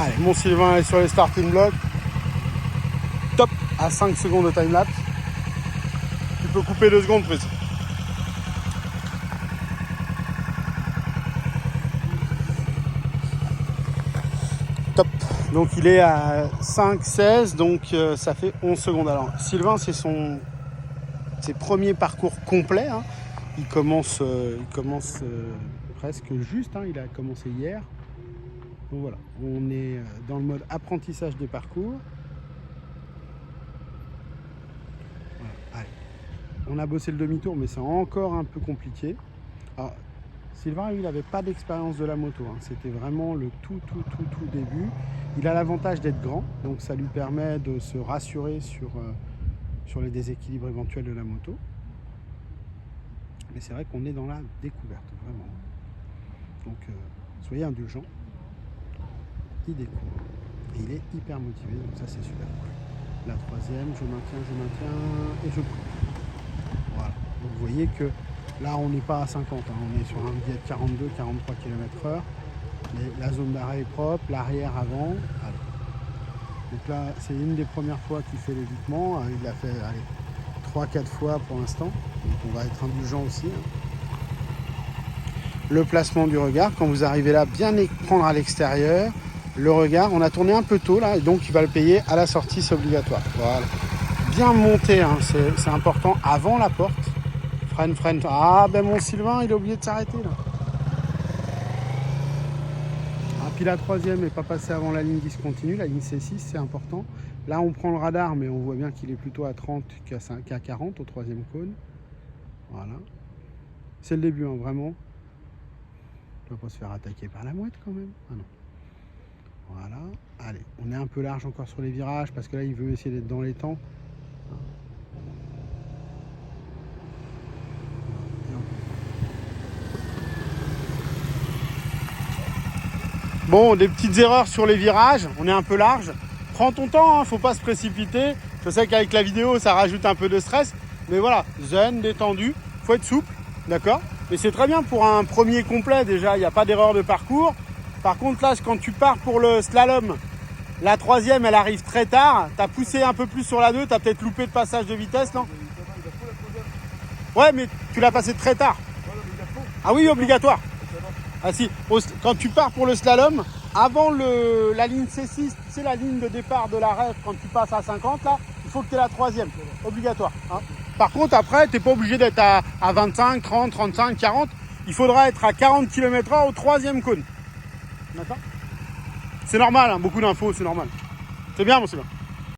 Allez, mon Sylvain est sur les starting blocks. Top, à 5 secondes de timelapse. Tu peux couper 2 secondes, Pris. Top. Donc il est à 5,16, donc ça fait 11 secondes. Alors Sylvain, c'est ses premiers parcours complets. Hein. Il commence presque juste. Hein. Il a commencé hier. Donc voilà, on est dans le mode apprentissage des parcours. Voilà. Allez. On a bossé le demi-tour, mais c'est encore un peu compliqué. Alors, Sylvain, lui, il n'avait pas d'expérience de la moto. Hein. C'était vraiment le tout début. Il a l'avantage d'être grand, donc ça lui permet de se rassurer sur les déséquilibres éventuels de la moto. Mais c'est vrai qu'on est dans la découverte, vraiment. Donc, soyez indulgents. Il découvre. Et il est hyper motivé, donc ça, c'est super cool. La troisième, je maintiens, et je coupe. Voilà. Donc, vous voyez que là, on n'est pas à 50, hein. On est sur un biais de 42-43 km/h. Mais la zone d'arrêt est propre, l'arrière avant. Allez. Donc là, c'est une des premières fois qu'il fait l'évitement. Il l'a fait 3-4 fois pour l'instant. Donc on va être indulgent aussi. Le placement du regard, quand vous arrivez là, bien prendre à l'extérieur. Le regard, on a tourné un peu tôt là, et donc il va le payer à la sortie, c'est obligatoire. Voilà. Bien monter, hein, c'est important, avant la porte. Freine. Ah ben mon Sylvain, il a oublié de s'arrêter là. Ah, puis la troisième n'est pas passée avant la ligne discontinue, la ligne C6, c'est important. Là on prend le radar, mais on voit bien qu'il est plutôt à 30 qu'à 40 au troisième cône. Voilà. C'est le début, hein, vraiment. On ne doit pas se faire attaquer par la mouette quand même. Ah non. Voilà. Allez, on est un peu large encore sur les virages, parce que là il veut essayer d'être dans les temps. Bon, des petites erreurs sur les virages, on est un peu large. Prends ton temps, hein, faut pas se précipiter. Je sais qu'avec la vidéo, ça rajoute un peu de stress. Mais voilà, zen, détendu, faut être souple, d'accord? Mais c'est très bien pour un premier complet déjà, il n'y a pas d'erreur de parcours. Par contre là, quand tu pars pour le slalom, la troisième, elle arrive très tard. Tu as poussé un peu plus sur la 2, tu as peut-être loupé le passage de vitesse, non? Ouais, mais tu l'as passé très tard. Ah oui, obligatoire. Ah si, quand tu pars pour le slalom, avant la ligne C6, c'est la ligne de départ de la rêve, quand tu passes à 50, là, il faut que tu aies la troisième, obligatoire. Hein. Par contre, après, tu n'es pas obligé d'être à 25, 30, 35, 40. Il faudra être à 40 km/h au troisième cône. D'accord? C'est normal, hein, beaucoup d'infos, c'est normal. C'est bien, mon Sylvain.